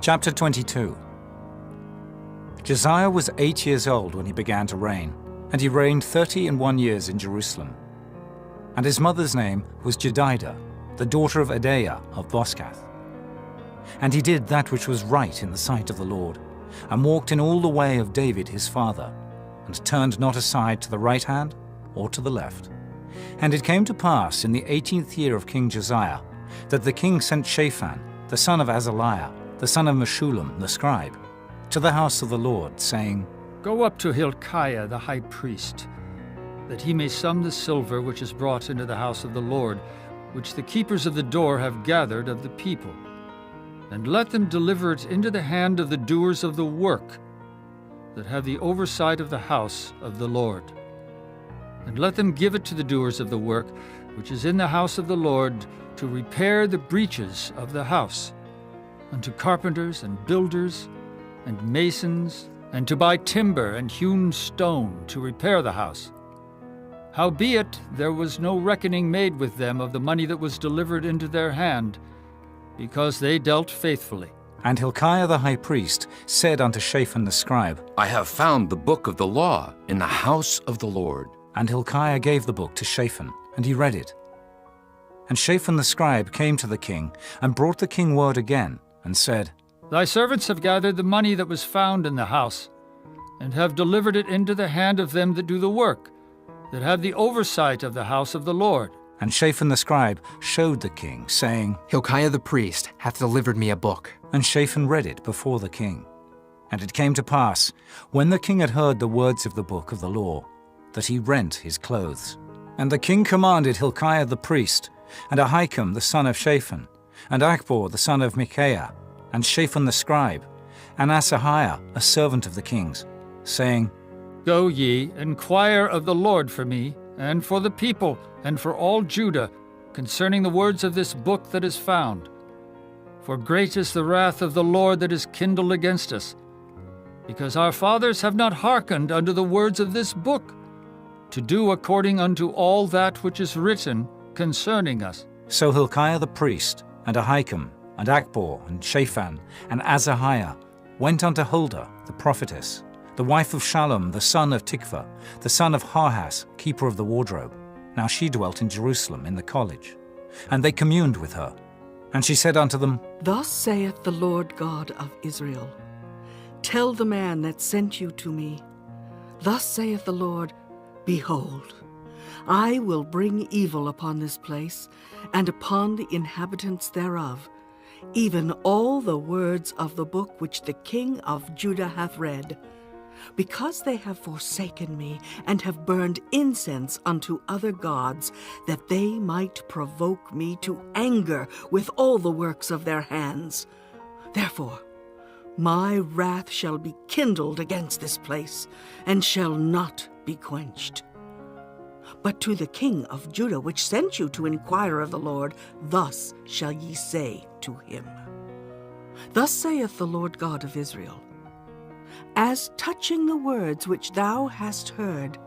Chapter 22. Josiah was 8 years old when he began to reign, and he reigned 31 years in Jerusalem. And his mother's name was Jedidah, the daughter of Adaiah of Boscath. And he did that which was right in the sight of the Lord, and walked in all the way of David his father, and turned not aside to the right hand or to the left. And it came to pass in the 18th year of King Josiah, that the king sent Shaphan, the son of Azaliah, the son of Meshullam the scribe, to the house of the Lord, saying, Go up to Hilkiah the high priest, that he may sum the silver which is brought into the house of the Lord, which the keepers of the door have gathered of the people. And let them deliver it into the hand of the doers of the work, that have the oversight of the house of the Lord. And let them give it to the doers of the work, which is in the house of the Lord, to repair the breaches of the house, unto carpenters and builders and masons, and to buy timber and hewn stone to repair the house. Howbeit there was no reckoning made with them of the money that was delivered into their hand, because they dealt faithfully. And Hilkiah the high priest said unto Shaphan the scribe, I have found the book of the law in the house of the Lord. And Hilkiah gave the book to Shaphan, and he read it. And Shaphan the scribe came to the king, and brought the king word again, and said, Thy servants have gathered the money that was found in the house, and have delivered it into the hand of them that do the work, that have the oversight of the house of the Lord. And Shaphan the scribe showed the king, saying, Hilkiah the priest hath delivered me a book. And Shaphan read it before the king. And it came to pass, when the king had heard the words of the book of the law, that he rent his clothes. And the king commanded Hilkiah the priest, and Ahikam the son of Shaphan, and Achbor the son of Micaiah, and Shaphan the scribe, and Asahiah a servant of the king's, saying, Go ye, inquire of the Lord for me, and for the people, and for all Judah, concerning the words of this book that is found. For great is the wrath of the Lord that is kindled against us, because our fathers have not hearkened unto the words of this book, to do according unto all that which is written concerning us. So Hilkiah the priest, and Ahikam, and Achbor, and Shaphan, and Asahiah went unto Huldah the prophetess, the wife of Shallum the son of Tikvah, the son of Harhas, keeper of the wardrobe. Now she dwelt in Jerusalem in the college. And they communed with her. And she said unto them, Thus saith the Lord God of Israel, Tell the man that sent you to me, Thus saith the Lord, Behold, I will bring evil upon this place, and upon the inhabitants thereof, even all the words of the book which the king of Judah hath read, because they have forsaken me, and have burned incense unto other gods, that they might provoke me to anger with all the works of their hands. Therefore my wrath shall be kindled against this place, and shall not be quenched. But to the king of Judah, which sent you to inquire of the Lord, thus shall ye say to him, Thus saith the Lord God of Israel, As touching the words which thou hast heard,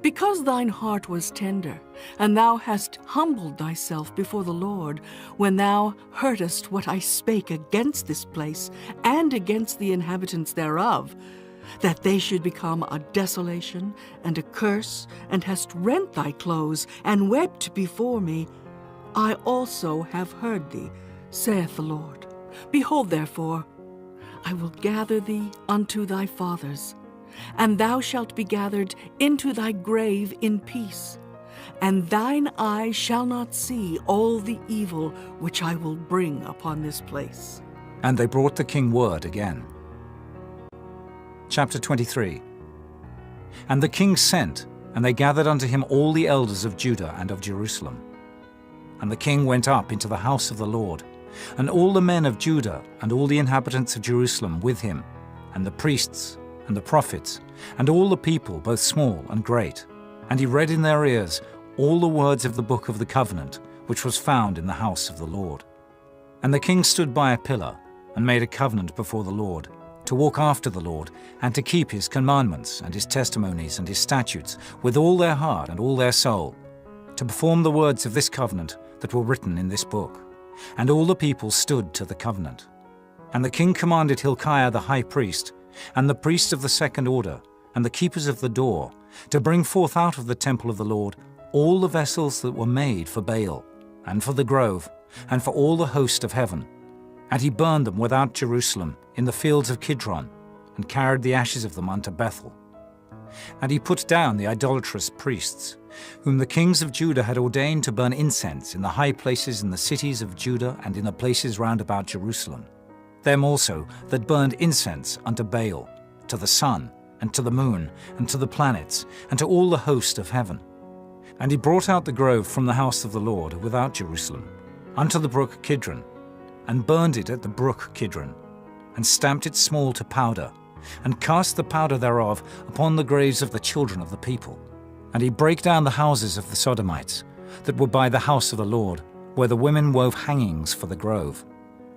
because thine heart was tender, and thou hast humbled thyself before the Lord, when thou heardest what I spake against this place, and against the inhabitants thereof, that they should become a desolation and a curse, and hast rent thy clothes, and wept before me, I also have heard thee, saith the Lord. Behold, therefore, I will gather thee unto thy fathers, and thou shalt be gathered into thy grave in peace, and thine eye shall not see all the evil which I will bring upon this place. And they brought the king word again. Chapter 23. And the king sent, and they gathered unto him all the elders of Judah and of Jerusalem. And the king went up into the house of the Lord, and all the men of Judah and all the inhabitants of Jerusalem with him, and the priests and the prophets, and all the people, both small and great. And he read in their ears all the words of the book of the covenant, which was found in the house of the Lord. And the king stood by a pillar, and made a covenant before the Lord, to walk after the Lord, and to keep his commandments, and his testimonies, and his statutes, with all their heart and all their soul, to perform the words of this covenant that were written in this book. And all the people stood to the covenant. And the king commanded Hilkiah the high priest, and the priests of the second order, and the keepers of the door, to bring forth out of the temple of the Lord all the vessels that were made for Baal, and for the grove, and for all the host of heaven. And he burned them without Jerusalem, in the fields of Kidron, and carried the ashes of them unto Bethel. And he put down the idolatrous priests, whom the kings of Judah had ordained to burn incense in the high places in the cities of Judah and in the places round about Jerusalem. Them also that burned incense unto Baal, to the sun, and to the moon, and to the planets, and to all the host of heaven. And he brought out the grove from the house of the Lord without Jerusalem, unto the brook Kidron, and burned it at the brook Kidron, and stamped it small to powder, and cast the powder thereof upon the graves of the children of the people. And he brake down the houses of the Sodomites, that were by the house of the Lord, where the women wove hangings for the grove.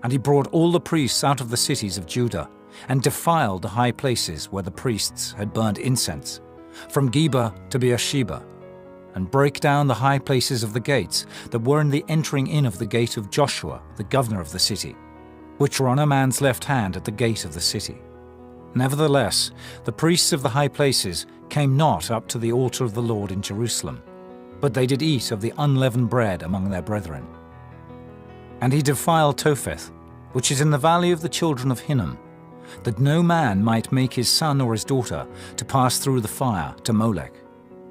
And he brought all the priests out of the cities of Judah, and defiled the high places where the priests had burned incense, from Geba to Beersheba, and brake down the high places of the gates that were in the entering in of the gate of Joshua, the governor of the city, which were on a man's left hand at the gate of the city. Nevertheless, the priests of the high places came not up to the altar of the Lord in Jerusalem, but they did eat of the unleavened bread among their brethren. And he defiled Topheth, which is in the valley of the children of Hinnom, that no man might make his son or his daughter to pass through the fire to Molech.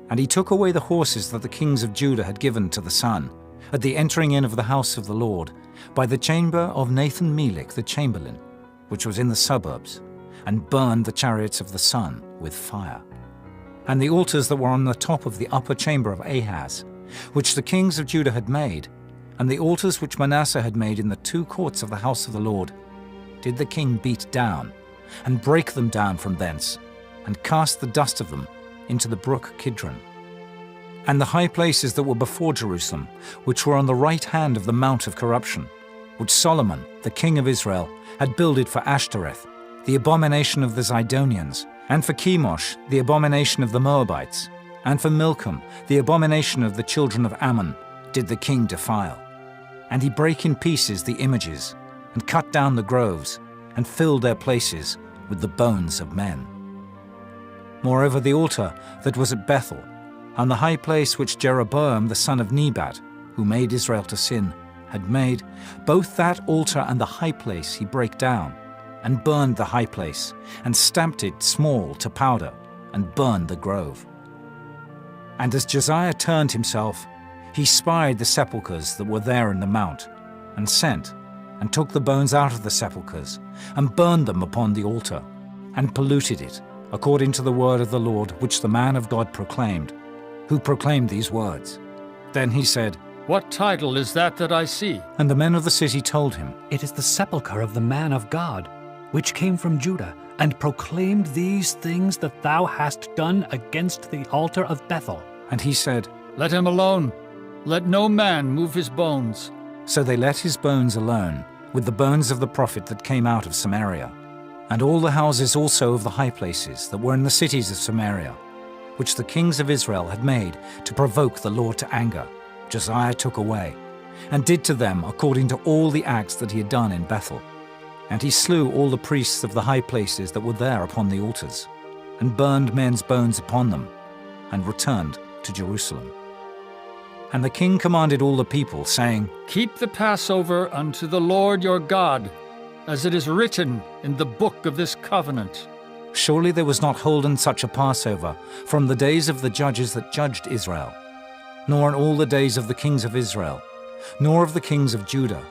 And he took away the horses that the kings of Judah had given to the sun, at the entering in of the house of the Lord, by the chamber of Nathan-Melech the chamberlain, which was in the suburbs, and burned the chariots of the sun with fire. And the altars that were on the top of the upper chamber of Ahaz, which the kings of Judah had made, and the altars which Manasseh had made in the two courts of the house of the Lord, did the king beat down, and break them down from thence, and cast the dust of them into the brook Kidron. And the high places that were before Jerusalem, which were on the right hand of the mount of corruption, which Solomon, the king of Israel, had builded for Ashtoreth, the abomination of the Zidonians, and for Chemosh, the abomination of the Moabites, and for Milcom, the abomination of the children of Ammon, did the king defile. And he brake in pieces the images, and cut down the groves, and filled their places with the bones of men. Moreover, the altar that was at Bethel, and the high place which Jeroboam the son of Nebat, who made Israel to sin, had made, both that altar and the high place he brake down, and burned the high place, and stamped it small to powder, and burned the grove. And as Josiah turned himself, he spied the sepulchres that were there in the mount, and sent, and took the bones out of the sepulchres, and burned them upon the altar, and polluted it, according to the word of the Lord which the man of God proclaimed, who proclaimed these words. Then he said, What title is that I see? And the men of the city told him, It is the sepulchre of the man of God, which came from Judah, and proclaimed these things that thou hast done against the altar of Bethel. And he said, Let him alone. Let no man move his bones. So they let his bones alone, with the bones of the prophet that came out of Samaria, and all the houses also of the high places that were in the cities of Samaria, which the kings of Israel had made to provoke the Lord to anger, Josiah took away, and did to them according to all the acts that he had done in Bethel. And he slew all the priests of the high places that were there upon the altars, and burned men's bones upon them, and returned to Jerusalem. And the king commanded all the people, saying, Keep the Passover unto the Lord your God, as it is written in the book of this covenant. Surely there was not holden such a Passover from the days of the judges that judged Israel, nor in all the days of the kings of Israel, nor of the kings of Judah.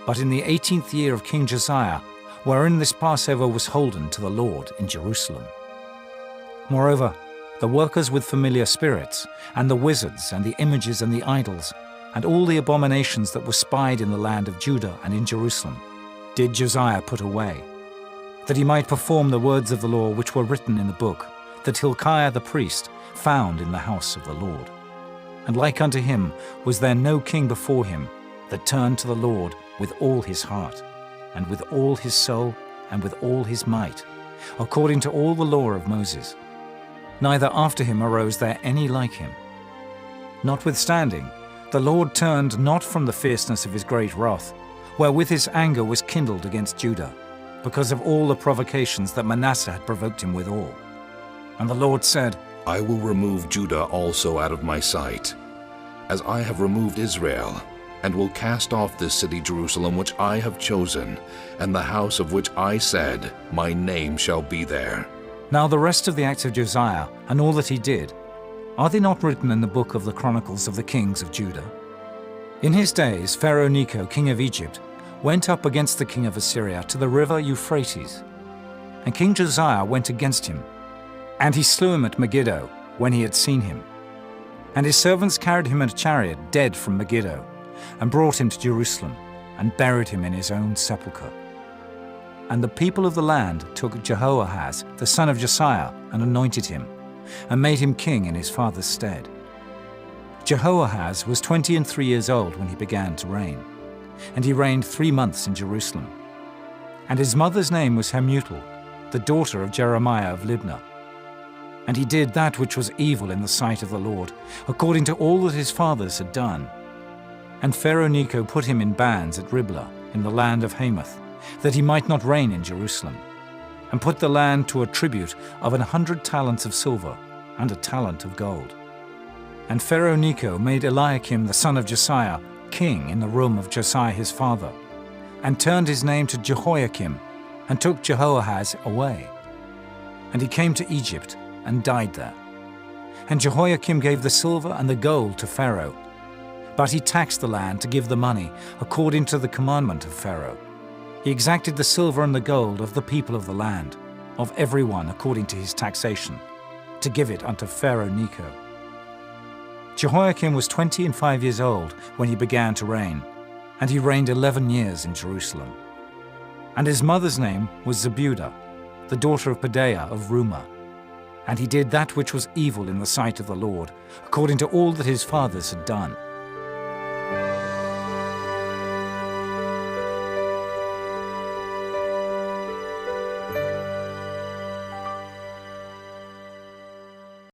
But in the 18th year of King Josiah, wherein this Passover was holden to the Lord in Jerusalem. Moreover, the workers with familiar spirits, and the wizards, and the images, and the idols, and all the abominations that were spied in the land of Judah and in Jerusalem, did Josiah put away, that he might perform the words of the law which were written in the book, that Hilkiah the priest found in the house of the Lord. And like unto him was there no king before him that turned to the Lord with all his heart, and with all his soul, and with all his might, according to all the law of Moses. Neither after him arose there any like him. Notwithstanding, the Lord turned not from the fierceness of his great wrath, wherewith his anger was kindled against Judah, because of all the provocations that Manasseh had provoked him withal. And the Lord said, I will remove Judah also out of my sight, as I have removed Israel, and will cast off this city Jerusalem which I have chosen, and the house of which I said, My name shall be there. Now the rest of the acts of Josiah, and all that he did, are they not written in the book of the Chronicles of the kings of Judah? In his days Pharaoh Necho, king of Egypt, went up against the king of Assyria to the river Euphrates. And King Josiah went against him, and he slew him at Megiddo when he had seen him. And his servants carried him in a chariot dead from Megiddo, and brought him to Jerusalem, and buried him in his own sepulchre. And the people of the land took Jehoahaz, the son of Josiah, and anointed him, and made him king in his father's stead. Jehoahaz was 23 years old when he began to reign, and he reigned 3 months in Jerusalem. And his mother's name was Hamutal, the daughter of Jeremiah of Libnah. And he did that which was evil in the sight of the Lord, according to all that his fathers had done. And Pharaoh Necho put him in bands at Riblah, in the land of Hamath, that he might not reign in Jerusalem, and put the land to a tribute of 100 talents of silver, and a talent of gold. And Pharaoh Necho made Eliakim the son of Josiah king in the room of Josiah his father, and turned his name to Jehoiakim, and took Jehoahaz away. And he came to Egypt, and died there. And Jehoiakim gave the silver and the gold to Pharaoh, but he taxed the land to give the money according to the commandment of Pharaoh. He exacted the silver and the gold of the people of the land, of every one according to his taxation, to give it unto Pharaoh Necho. Jehoiakim was 25 years old when he began to reign, and he reigned 11 years in Jerusalem. And his mother's name was Zebudah, the daughter of Pedaiah of Rumah. And he did that which was evil in the sight of the Lord, according to all that his fathers had done.